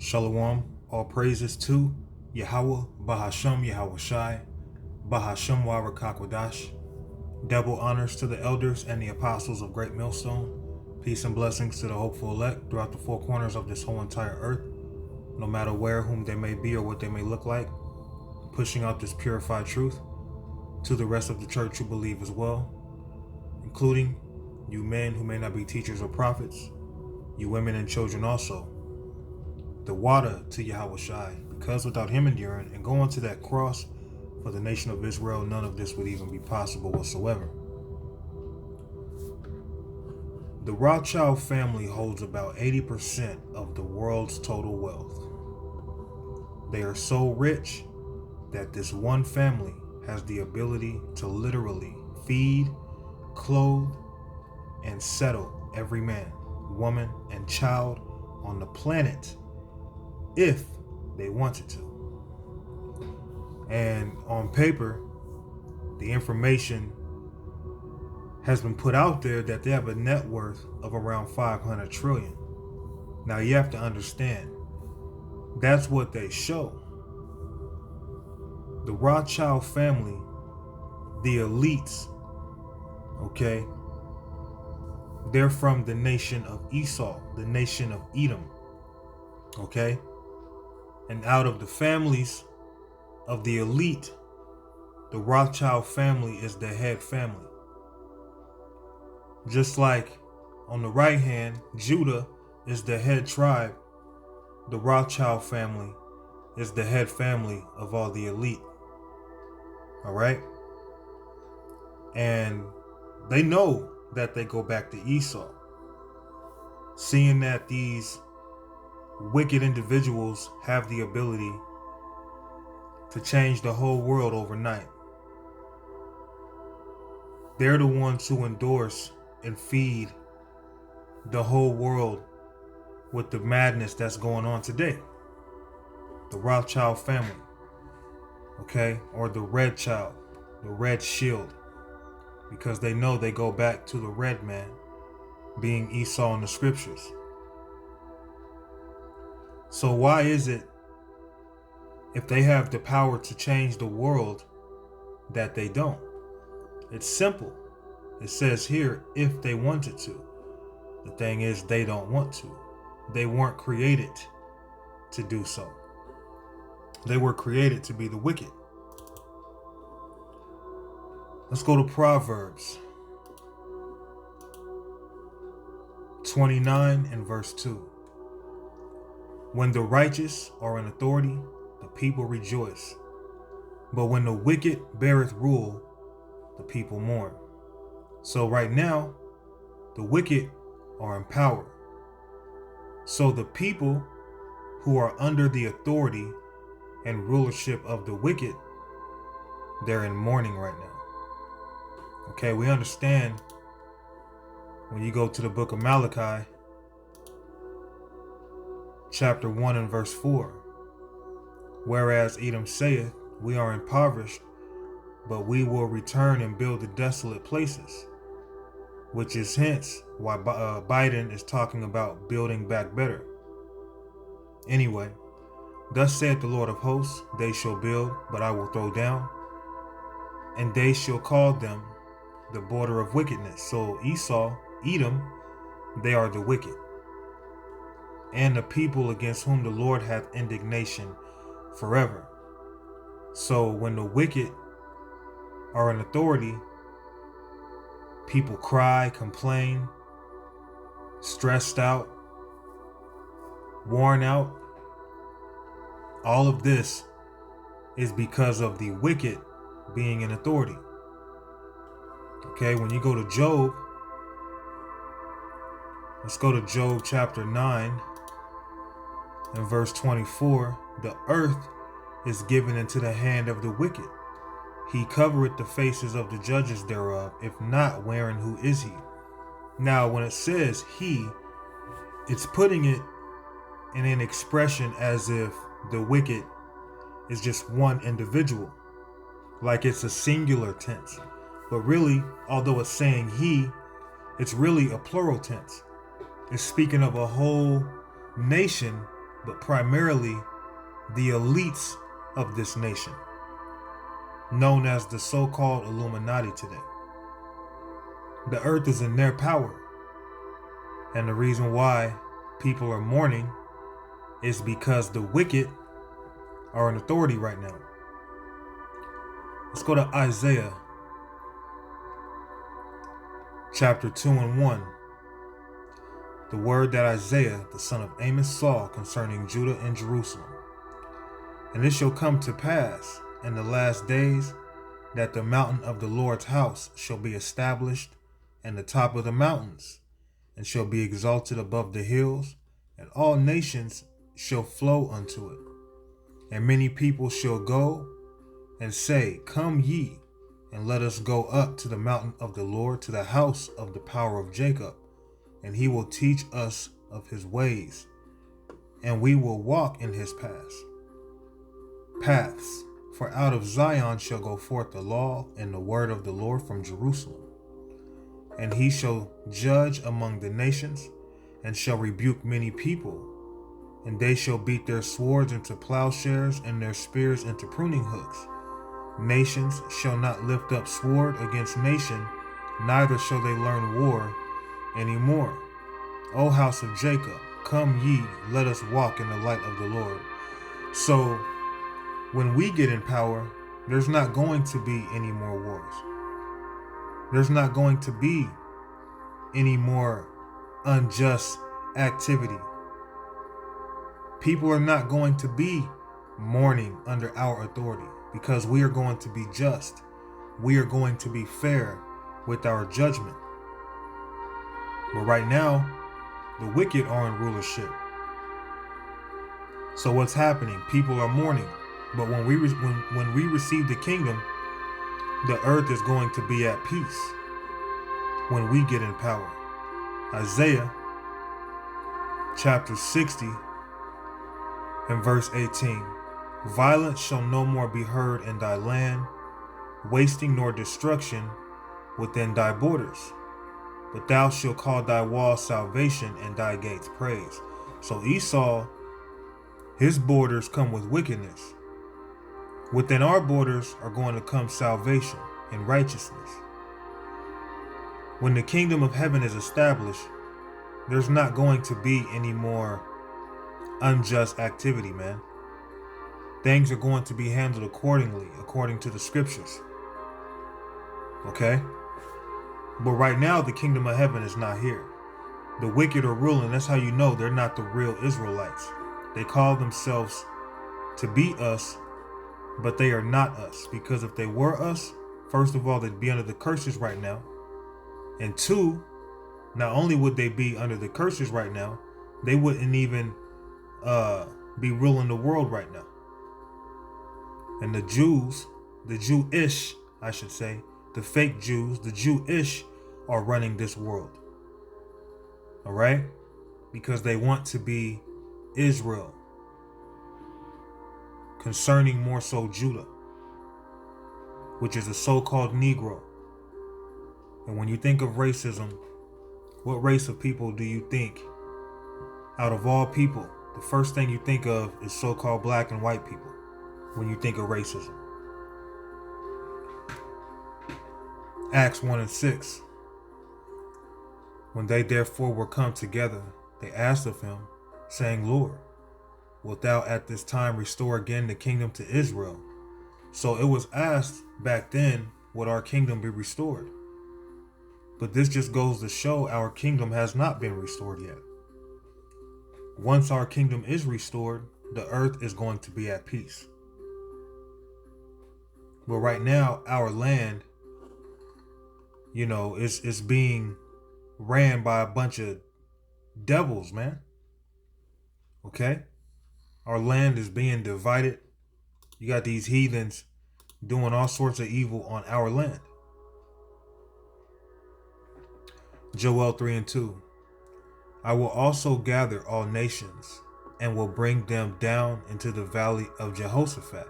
Shalom, all praises to Yahweh, Bahasham Yahweh Shai, Bahasham Warakakwadash. Double honors to the elders and the apostles of Great Millstone. Peace and blessings to the hopeful elect throughout the four corners of this whole entire earth, no matter where, whom they may be, or what they may look like, pushing out this purified truth to the rest of the church who believe as well, including you men who may not be teachers or prophets, you women and children also. The water to Yahweh Shai, because without him enduring and going to that cross for the nation of Israel, none of this would even be possible whatsoever. The Rothschild family holds about 80% of the world's total wealth. They are so rich that this one family has the ability to literally feed, clothe, and settle every man, woman, and child on the planet if they wanted to. And on paper, the information has been put out there that they have a net worth of around 500 trillion. Now you have to understand, that's what they show. The Rothschild family, the elites, okay, they're from the nation of Esau, the nation of Edom, okay? And out of the families of the elite, the Rothschild family is the head family. Just like on the right hand, Judah is the head tribe, the Rothschild family is the head family of all the elite. All right? And they know that they go back to Esau, seeing that these wicked individuals have the ability to change the whole world overnight. They're the ones who endorse and feed the whole world with the madness that's going on today. The Rothschild family, okay, or the Red Child, the Red Shield, because they know they go back to the red man, being Esau in the scriptures. So why is it, if they have the power to change the world, that they don't? It's simple. It says here, if they wanted to. The thing is, they don't want to. They weren't created to do so. They were created to be the wicked. Let's go to Proverbs 29 and verse 2. When the righteous are in authority, the people rejoice. But when the wicked beareth rule, the people mourn. So right now, the wicked are in power. So the people who are under the authority and rulership of the wicked, they're in mourning right now. Okay, we understand when you go to the book of Malachi, chapter 1 and verse 4. Whereas Edom saith, we are impoverished, but we will return and build the desolate places. Which is hence why Biden is talking about building back better. Anyway, thus saith the Lord of hosts, they shall build, but I will throw down, and they shall call them the border of wickedness. So Esau, Edom, they are the wicked, and the people against whom the Lord hath indignation forever. So when the wicked are in authority, people cry, complain, stressed out, worn out. All of this is because of the wicked being in authority. Okay, when you go to Job, let's go to Job chapter 9 and verse 24. The earth is given into the hand of the wicked. He covereth the faces of the judges thereof. If not, wherein who is he? Now, when it says he, it's putting it in an expression as if the wicked is just one individual, like it's a singular tense. But really, although it's saying he, it's really a plural tense. It's speaking of a whole nation but primarily the elites of this nation, known as the so-called Illuminati today. The earth is in their power, and the reason why people are mourning is because the wicked are in authority right now. Let's go to Isaiah chapter 2 and 1. The word that Isaiah, the son of Amos, saw concerning Judah and Jerusalem. And it shall come to pass in the last days that the mountain of the Lord's house shall be established in the top of the mountains, and shall be exalted above the hills, and all nations shall flow unto it. And many people shall go and say, Come ye, and let us go up to the mountain of the Lord, to the house of the power of Jacob, and he will teach us of his ways, and we will walk in his paths. For out of Zion shall go forth the law and the word of the Lord from Jerusalem. And he shall judge among the nations, and shall rebuke many people. And they shall beat their swords into plowshares, and their spears into pruning hooks. Nations shall not lift up sword against nation, neither shall they learn war any more. O house of Jacob, come ye, let us walk in the light of the Lord. So, when we get in power, there's not going to be any more wars. There's not going to be any more unjust activity. People are not going to be mourning under our authority, because we are going to be just. We are going to be fair with our judgment. But right now, the wicked are in rulership. So what's happening? People are mourning. But when we receive the kingdom, the earth is going to be at peace when we get in power. Isaiah chapter 60 and verse 18. Violence shall no more be heard in thy land, wasting nor destruction within thy borders. But thou shalt call thy walls salvation and thy gates praise. So Esau, his borders come with wickedness. Within our borders are going to come salvation and righteousness. When the kingdom of heaven is established, there's not going to be any more unjust activity, man. Things are going to be handled accordingly, according to the scriptures. Okay? But right now, the kingdom of heaven is not here. The wicked are ruling. That's how you know they're not the real Israelites. They call themselves to be us, but they are not us. Because if they were us, first of all, they'd be under the curses right now. And two, not only would they be under the curses right now, they wouldn't even be ruling the world right now. And the Jews, the Jewish, I should say, the fake Jews, the Jewish are running this world. All right? Because they want to be Israel. Concerning more so Judah, which is a so-called Negro. And when you think of racism, what race of people do you think? Out of all people, the first thing you think of is so-called black and white people when you think of racism. Acts 1 and 6. When they therefore were come together, they asked of him, saying, Lord, wilt thou at this time restore again the kingdom to Israel? So it was asked back then, would our kingdom be restored? But this just goes to show our kingdom has not been restored yet. Once our kingdom is restored, the earth is going to be at peace. But right now, our land, is being ran by a bunch of devils, man. Okay? Our land is being divided. You got these heathens doing all sorts of evil on our land. Joel 3 and 2. I will also gather all nations and will bring them down into the valley of Jehoshaphat.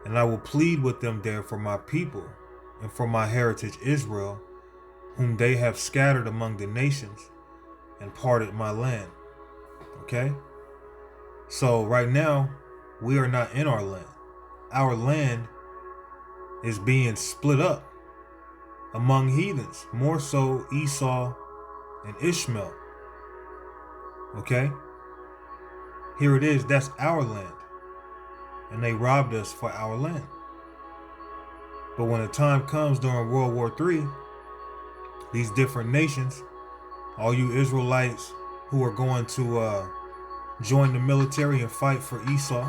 And I will plead with them there for my people and for my heritage Israel, whom they have scattered among the nations and parted my land. Okay? So right now, we are not in our land. Our land is being split up among heathens, more so Esau and Ishmael. Okay? Here it is, that's our land. And they robbed us for our land. But when the time comes during World War III, these different nations, all you Israelites who are going to join the military and fight for Esau,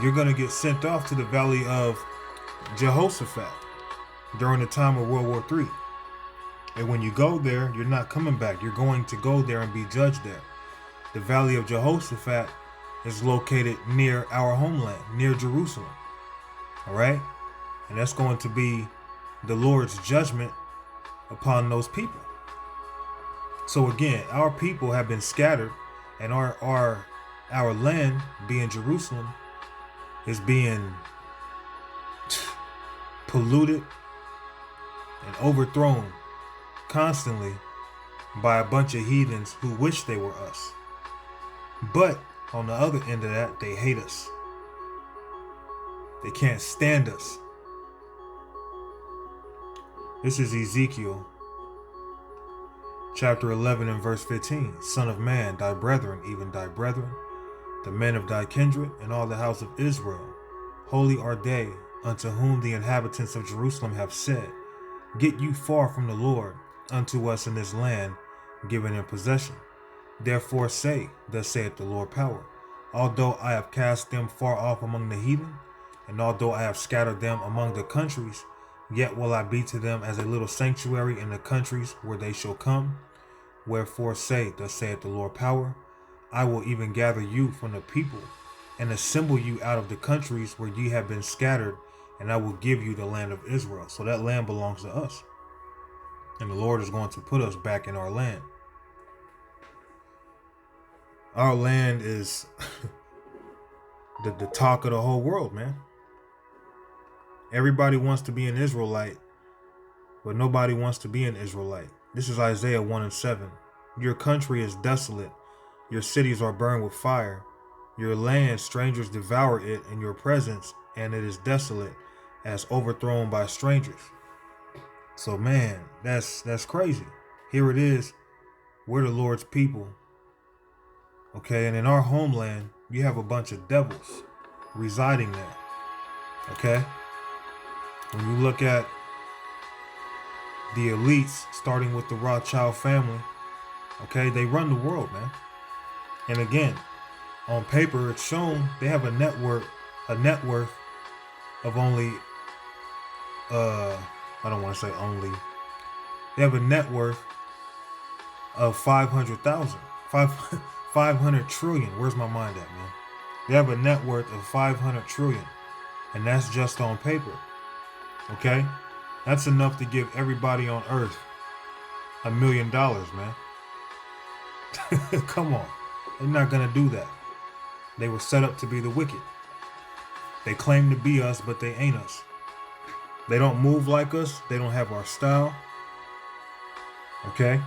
you're going to get sent off to the valley of Jehoshaphat during the time of World War III. And when you go there, you're not coming back. You're going to go there and be judged there. The valley of Jehoshaphat is located near our homeland, near Jerusalem. All right? And that's going to be the Lord's judgment upon those people. So again, our people have been scattered, and our land, being Jerusalem, is being polluted and overthrown constantly by a bunch of heathens who wish they were us. But on the other end of that, they hate us. They can't stand us. This is Ezekiel chapter 11 and verse 15. Son of man, thy brethren, even thy brethren, the men of thy kindred, and all the house of Israel, holy are they unto whom the inhabitants of Jerusalem have said, get you far from the Lord unto us in this land given in possession. Therefore say, thus saith the Lord power, although I have cast them far off among the heathen, and although I have scattered them among the countries, yet will I be to them as a little sanctuary in the countries where they shall come. Wherefore say, thus saith the Lord power, I will even gather you from the people, and assemble you out of the countries where ye have been scattered, and I will give you the land of Israel. So that land belongs to us. And the Lord is going to put us back in our land. Our land is the talk of the whole world, man. Everybody wants to be an Israelite, but nobody wants to be an Israelite. This is Isaiah 1 and 7. Your country is desolate. Your cities are burned with fire. Your land, strangers devour it in your presence, and it is desolate, as overthrown by strangers. So man, that's crazy. Here it is. We're the Lord's people. Okay, and in our homeland, you have a bunch of devils residing there. Okay? When you look at the elites, starting with the Rothschild family, okay, they run the world, man. And again, on paper, it's shown they have a net worth of only, I don't want to say only, they have a net worth of 500,000, 500 trillion. Where's my mind at, man? They have a net worth of 500 trillion, and that's just on paper. Okay? That's enough to give everybody on earth $1 million, man. Come on. They're not going to do that. They were set up to be the wicked. They claim to be us, but they ain't us. They don't move like us. They don't have our style. Okay?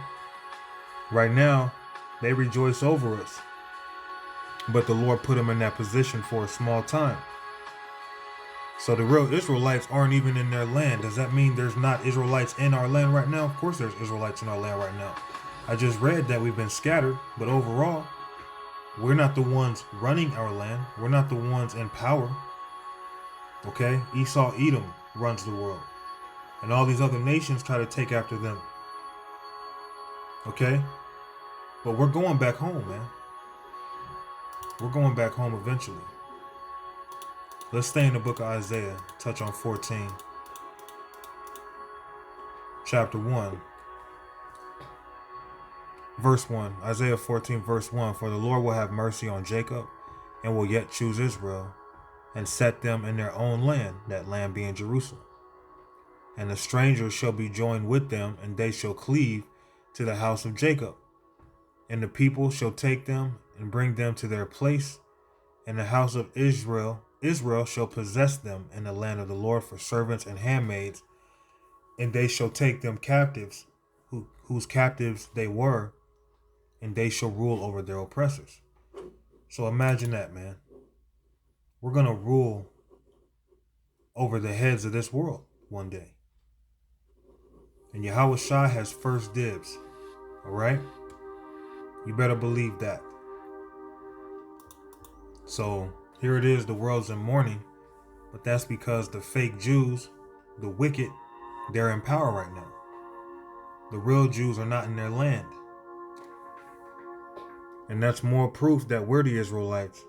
Right now, they rejoice over us. But the Lord put them in that position for a small time. So the real Israelites aren't even in their land. Does that mean there's not Israelites in our land right now? Of course there's Israelites in our land right now. I just read that we've been scattered, but overall, we're not the ones running our land. We're not the ones in power. Okay? Esau, Edom runs the world. And all these other nations try to take after them. Okay? But we're going back home, man. We're going back home eventually. Let's stay in the book of Isaiah, touch on 14. Chapter 1. Verse 1. Isaiah 14, verse 1. For the Lord will have mercy on Jacob, and will yet choose Israel, and set them in their own land, that land being Jerusalem. And the strangers shall be joined with them, and they shall cleave to the house of Jacob. And the people shall take them, and bring them to their place, and the house of Israel shall possess them in the land of the Lord for servants and handmaids, and they shall take them captives, whose captives they were, and they shall rule over their oppressors. So imagine that, man. We're going to rule over the heads of this world one day. And Yahweh Shai has first dibs. All right? You better believe that. So here it is, the world's in mourning, but that's because the fake Jews, the wicked, they're in power right now. The real Jews are not in their land. And that's more proof that we're the Israelites.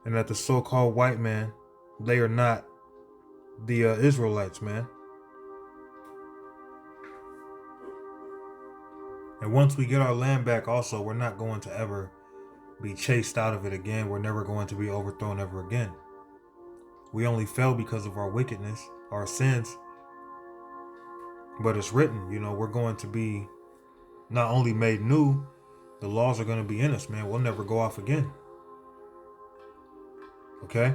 And that the so-called white man, they are not the Israelites, man. And once we get our land back also, we're not going to ever be chased out of it again. We're never going to be overthrown ever again. We only fell because of our wickedness, our sins. But it's written, we're going to be not only made new, the laws are going to be in us, man. We'll never go off again. Okay?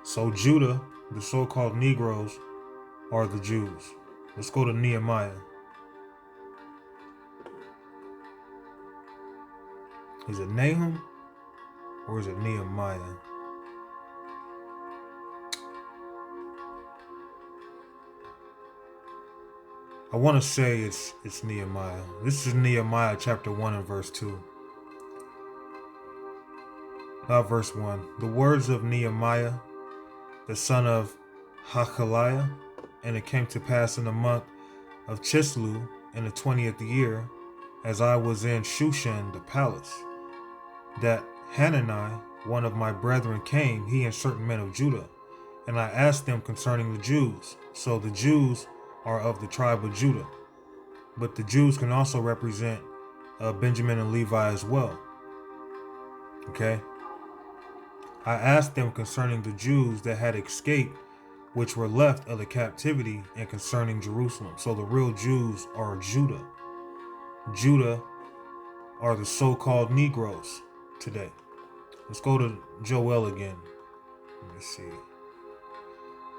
So Judah, the so-called Negroes, are the Jews. Let's go to Nehemiah. Is it Nahum or is it Nehemiah? I want to say it's Nehemiah. This is Nehemiah chapter 1 and verse 2. Verse 1. The words of Nehemiah, the son of Hachaliah, and it came to pass in the month of Chislev in the 20th year, as I was in Shushan the palace, that Hanani, one of my brethren, came, he and certain men of Judah, and I asked them concerning the Jews. So the Jews are of the tribe of Judah, but the Jews can also represent Benjamin and Levi as well. Okay? I asked them concerning the Jews that had escaped, which were left of the captivity, and concerning Jerusalem. So the real Jews are Judah. Judah are the so-called Negroes today. Let's go to Joel again. Let me see.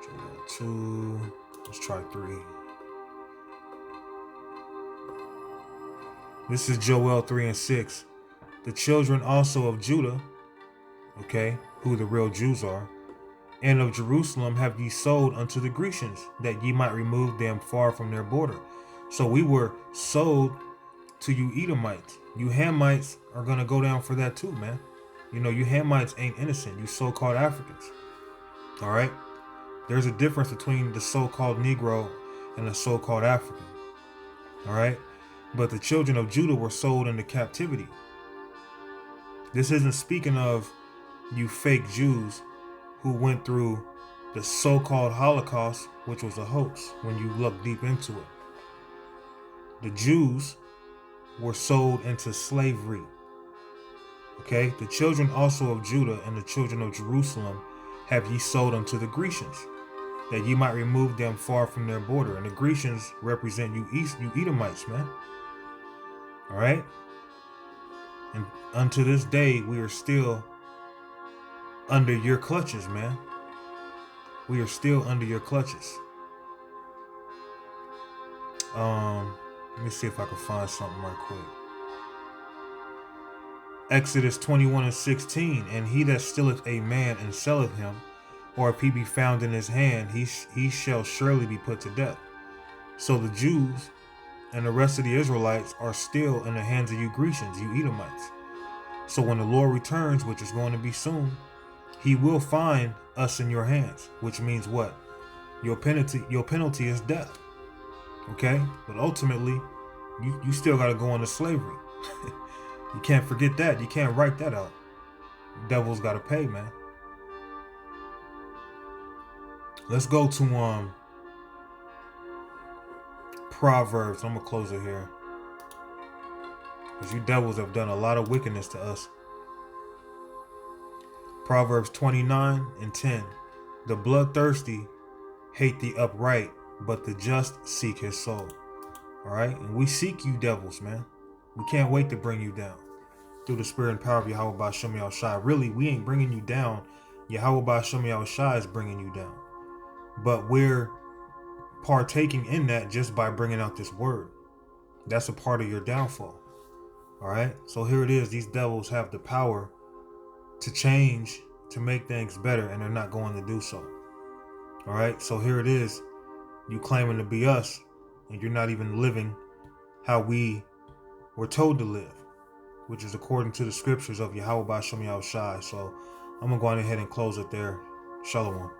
Joel 2. Let's try 3. This is Joel 3 and 6. The children also of Judah, okay, who the real Jews are, and of Jerusalem have ye sold unto the Grecians, that ye might remove them far from their border. So we were sold to you Edomites. You Hamites are going to go down for that too, man. You Hamites ain't innocent, you so-called Africans. All right? There's a difference between the so-called Negro and the so-called African. All right? But the children of Judah were sold into captivity. This isn't speaking of you fake Jews who went through the so-called Holocaust, which was a hoax when you look deep into it. The Jews were sold into slavery. Okay? The children also of Judah and the children of Jerusalem have ye sold unto the Grecians, that ye might remove them far from their border. And the Grecians represent you Edomites, man. All right? And unto this day, we are still under your clutches, man. We are still under your clutches. Let me see if I can find something right quick. Exodus 21 and 16. And he that stealeth a man and selleth him, or if he be found in his hand, he shall surely be put to death. So the Jews and the rest of the Israelites are still in the hands of you Grecians, you Edomites. So when the Lord returns, which is going to be soon, he will find us in your hands, which means what? Your penalty is death. Okay? But ultimately, you still got to go into slavery. You can't forget that. You can't write that out. The devil's got to pay, man. Let's go to Proverbs. I'm going to close it here, because you devils have done a lot of wickedness to us. Proverbs 29 and 10. The bloodthirsty hate the upright, but the just seek his soul. All right? And we seek you devils, man. We can't wait to bring you down through the spirit and power of Yahweh Ba'Shem Yahushai. Really, we ain't bringing you down. Yahweh Ba'Shem Yahushai is bringing you down. But we're partaking in that just by bringing out this word. That's a part of your downfall. All right. So here it is. These devils have the power to change, to make things better, and they're not going to do so. All right. So here it is. You claiming to be us, and you're not even living how we were told to live, which is according to the scriptures of Yahweh Ba'Shem Yahushai. So I'm going to go ahead and close it there. Shalom.